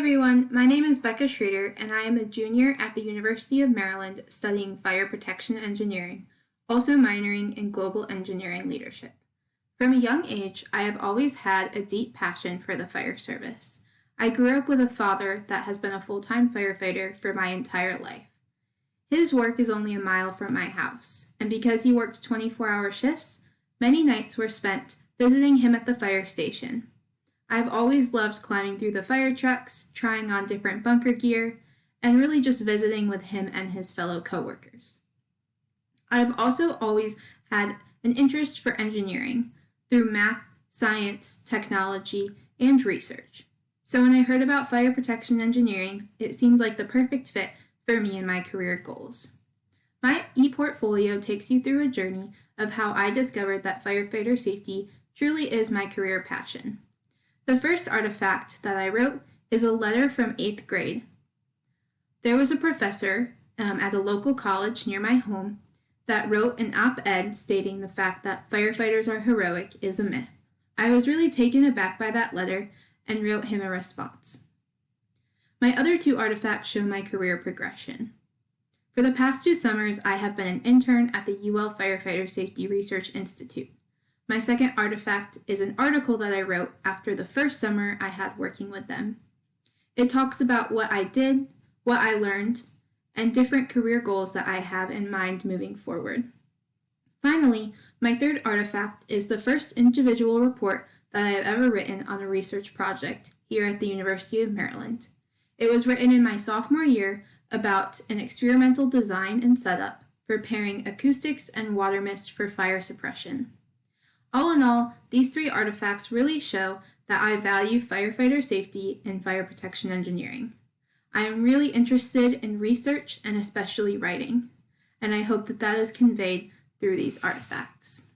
everyone, my name is Becca Schrader, and I am a junior at the University of Maryland studying fire protection engineering, also minoring in global engineering leadership. From a young age, I have always had a deep passion for the fire service. I grew up with a father that has been a full-time firefighter for my entire life. His work is only a mile from my house, and because he worked 24-hour shifts, many nights were spent visiting him at the fire station. I've always loved climbing through the fire trucks, trying on different bunker gear, and really just visiting with him and his fellow coworkers. I've also always had an interest for engineering through math, science, technology, and research. So when I heard about fire protection engineering, it seemed like the perfect fit for me and my career goals. My ePortfolio takes you through a journey of how I discovered that firefighter safety truly is my career passion. The first artifact that I wrote is a letter from 8th grade. There was a professor at a local college near my home that wrote an op-ed stating the fact that firefighters are heroic is a myth. I was really taken aback by that letter and wrote him a response. My other two artifacts show my career progression. For the past 2 summers, I have been an intern at the UL Firefighter Safety Research Institute. My second artifact is an article that I wrote after the first summer I had working with them. It talks about what I did, what I learned, and different career goals that I have in mind moving forward. Finally, my third artifact is the first individual report that I have ever written on a research project here at the University of Maryland. It was written in my sophomore year about an experimental design and setup for pairing acoustics and water mist for fire suppression. All in all, these 3 artifacts really show that I value firefighter safety and fire protection engineering. I am really interested in research and especially writing, and I hope that is conveyed through these artifacts.